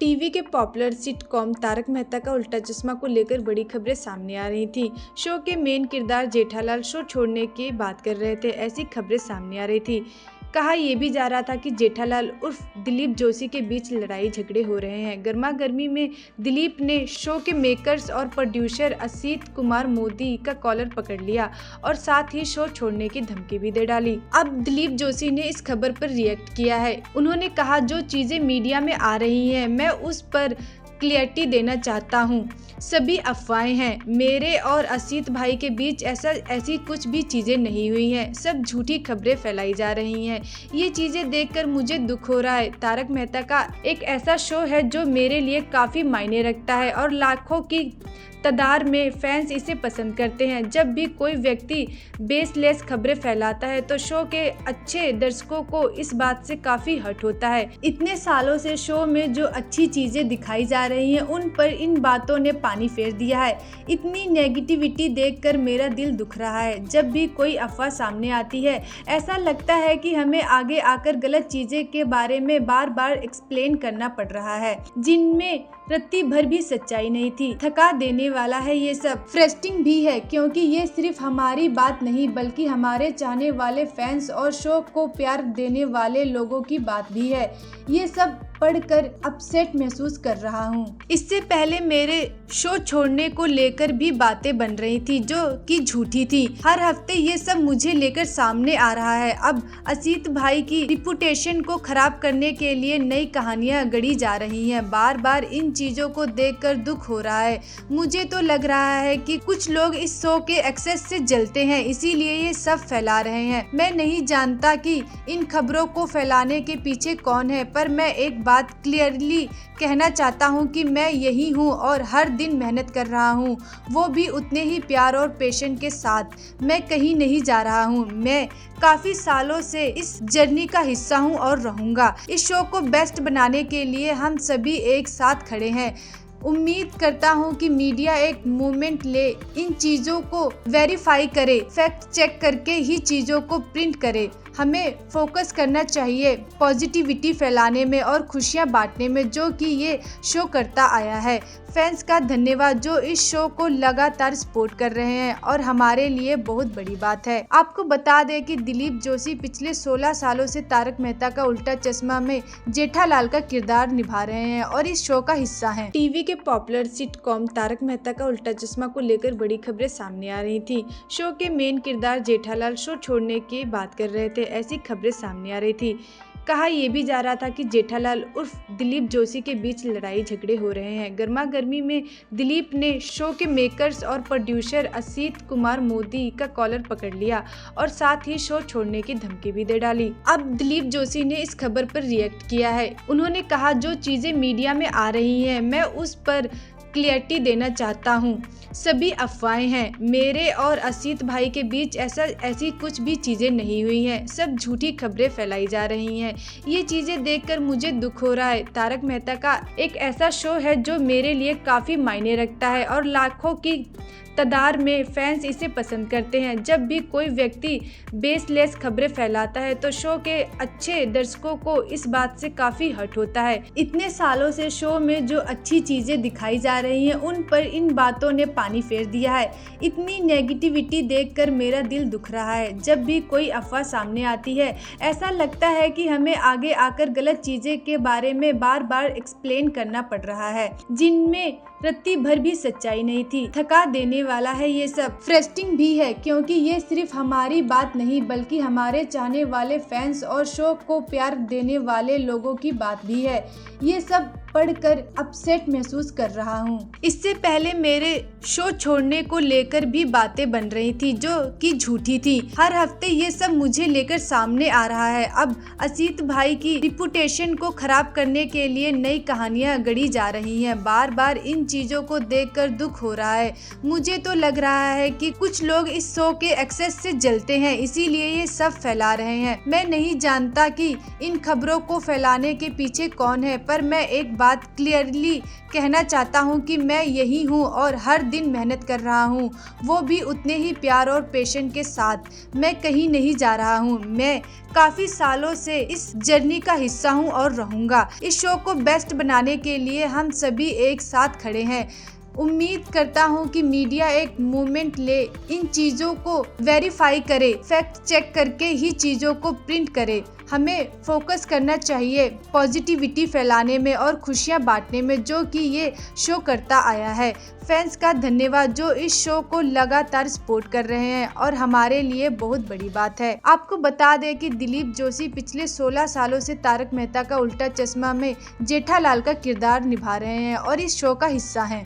TV के popular sitcom Tarak Mehta का उल्टा चश्मा को लेकर बड़ी खबरें सामने आ रही थी। शो के मेन किरदार जेठालाल शो छोड़ने की बात कर रहे थे। ऐसी खबरें सामने आ रही थी। कहा यह भी जा रहा था कि जेठालाल उर्फ दिलीप जोशी के बीच लड़ाई झगड़े हो रहे हैं। गर्मा गर्मी में दिलीप ने शो के मेकर्स और प्रोड्यूसर असीत कुमार मोदी का कॉलर पकड़ लिया और साथ ही शो छोड़ने की धमकी भी दे डाली। अब दिलीप जोशी ने इस खबर पर रिएक्ट किया है। उन्होंने कहा, जो चीजें मीडिया में आ रही हैं मैं उस पर क्लियरिटी देना चाहता हूँ। सभी अफवाहें हैं। मेरे और असीत भाई के बीच ऐसी कुछ भी चीज़ें नहीं हुई हैं। सब झूठी खबरें फैलाई जा रही हैं। ये चीज़ें देखकर मुझे दुख हो रहा है। तारक मेहता का एक ऐसा शो है जो मेरे लिए काफ़ी मायने रखता है और लाखों की तादाद में फैंस इसे पसंद करते हैं। जब भी कोई व्यक्ति बेसलेस खबरें फैलाता है तो शो के अच्छे दर्शकों को इस बात से काफ़ी हर्ट होता है। इतने सालों से शो में जो अच्छी चीज़ें दिखाई जा रही हैं उन पर इन बातों ने पानी फेर दिया है। इतनी नेगेटिविटी देखकर मेरा दिल दुख रहा है। जब भी कोई अफवाह सामने आती है ऐसा लगता है कि हमें आगे आकर गलत चीज़ें के बारे में बार बार एक्सप्लेन करना पड़ रहा है, जिनमें रत्ती भर भी सच्चाई नहीं थी। थका देने वाला है ये सब। फ्रस्ट्रेटिंग भी है क्योंकि ये सिर्फ हमारी बात नहीं बल्कि हमारे चाहने वाले फैंस और शो को प्यार देने वाले लोगों की बात भी है। ये सब पढ़कर अपसेट महसूस कर रहा हूँ। इससे पहले मेरे शो छोड़ने को लेकर भी बातें बन रही थी जो कि झूठी थी। हर हफ्ते ये सब मुझे लेकर सामने आ रहा है। अब असीत भाई की रिपुटेशन को खराब करने के लिए नई कहानियां गढ़ी जा रही हैं। बार बार इन चीजों को देखकर दुख हो रहा है। मुझे तो लग रहा है कि कुछ लोग इस शो के एक्सेस से जलते हैं, इसीलिए ये सब फैला रहे हैं। मैं नहीं जानता कि इन खबरों को फैलाने के पीछे कौन है, पर मैं एक बात क्लियरली कहना चाहता हूँ कि मैं यही हूँ और हर दिन मेहनत कर रहा हूँ, वो भी उतने ही प्यार और पैशन के साथ। मैं कहीं नहीं जा रहा हूँ। मैं काफी सालों से इस जर्नी का हिस्सा हूँ और रहूँगा। इस शो को बेस्ट बनाने के लिए हम सभी एक साथ खड़े हैं। उम्मीद करता हूँ कि मीडिया एक मूवमेंट ले, इन चीज़ों को वेरीफाई करे, फैक्ट चेक करके ही चीज़ों को प्रिंट करे। हमें फोकस करना चाहिए पॉजिटिविटी फैलाने में और खुशियाँ बांटने में, जो कि ये शो करता आया है। फैंस का धन्यवाद जो इस शो को लगातार सपोर्ट कर रहे हैं और हमारे लिए बहुत बड़ी बात है। आपको बता दें कि दिलीप जोशी पिछले 16 सालों से तारक मेहता का उल्टा चश्मा में जेठालाल का किरदार निभा रहे हैं और इस शो का हिस्सा हैं। टीवी के पॉपुलर सिटकॉम तारक मेहता का उल्टा चश्मा को लेकर बड़ी खबरें सामने आ रही थी। शो के मेन किरदार जेठालाल शो छोड़ने की बात कर रहे थे। ऐसी खबरें सामने आ रही थी। कहा यह भी जा रहा था कि जेठालाल उर्फ दिलीप जोशी के बीच लड़ाई झगड़े हो रहे हैं। गर्मा गर्मी में दिलीप ने शो के मेकर्स और प्रोड्यूसर असीत कुमार मोदी का कॉलर पकड़ लिया और साथ ही शो छोड़ने की धमकी भी दे डाली। अब दिलीप जोशी ने इस खबर पर रिएक्ट किया है। उन्होंने कहा, जो चीजें मीडिया में आ रही हैं मैं उस पर क्लियरिटी देना चाहता हूँ। सभी अफवाहें हैं। मेरे और असीत भाई के बीच ऐसी कुछ भी चीज़ें नहीं हुई हैं। सब झूठी खबरें फैलाई जा रही हैं। ये चीज़ें देखकर मुझे दुख हो रहा है। तारक मेहता का एक ऐसा शो है जो मेरे लिए काफ़ी मायने रखता है और लाखों की तादाद में फैंस इसे पसंद करते हैं। जब भी कोई व्यक्ति बेसलेस खबरें फैलाता है तो शो के अच्छे दर्शकों को इस बात से काफ़ी हर्ट होता है। इतने सालों से शो में जो अच्छी चीज़ें दिखाई जा रही हैं उन पर इन बातों ने पानी फेर दिया है। इतनी नेगेटिविटी देखकर मेरा दिल दुख रहा है। जब भी कोई अफवाह सामने आती है ऐसा लगता है कि हमें आगे आकर गलत चीज़ें के बारे में बार बार एक्सप्लेन करना पड़ रहा है, जिनमें रत्ती भर भी सच्चाई नहीं थी। थका देने वाला है ये सब। फ्रस्ट्रेटिंग भी है क्योंकि ये सिर्फ हमारी बात नहीं बल्कि हमारे चाहने वाले फैंस और शो को प्यार देने वाले लोगों की बात भी है। ये सब पढ़कर अपसेट महसूस कर रहा हूँ। इससे पहले मेरे शो छोड़ने को लेकर भी बातें बन रही थी जो कि झूठी थी। हर हफ्ते ये सब मुझे लेकर सामने आ रहा है। अब असीत भाई की रिपुटेशन को खराब करने के लिए नई कहानियां गढ़ी जा रही हैं। बार बार इन चीजों को देखकर दुख हो रहा है। मुझे तो लग रहा है कि कुछ लोग इस शो के एक्सेस से जलते हैं, इसीलिए ये सब फैला रहे हैं। मैं नहीं जानता कि इन खबरों को फैलाने के पीछे कौन है, पर मैं एक बात क्लियरली कहना चाहता हूँ हूँ कि मैं यही हूँ और हर दिन मेहनत कर रहा हूँ, वो भी उतने ही प्यार और पैशन के साथ। मैं कहीं नहीं जा रहा हूँ, मैं काफ़ी सालों से इस जर्नी का हिस्सा हूँ और रहूँगा। इस शो को बेस्ट बनाने के लिए हम सभी एक साथ खड़े हैं। उम्मीद करता हूँ कि मीडिया एक मोमेंट ले, इन चीज़ों को वेरीफाई करे, फैक्ट चेक करके ही चीज़ों को प्रिंट करे। हमें फोकस करना चाहिए पॉजिटिविटी फैलाने में और खुशियाँ बांटने में, जो कि ये शो करता आया है। फैंस का धन्यवाद जो इस शो को लगातार सपोर्ट कर रहे हैं और हमारे लिए बहुत बड़ी बात है। आपको बता दें कि दिलीप जोशी पिछले 16 सालों से तारक मेहता का उल्टा चश्मा में जेठालाल का किरदार निभा रहे हैं और इस शो का हिस्सा हैं।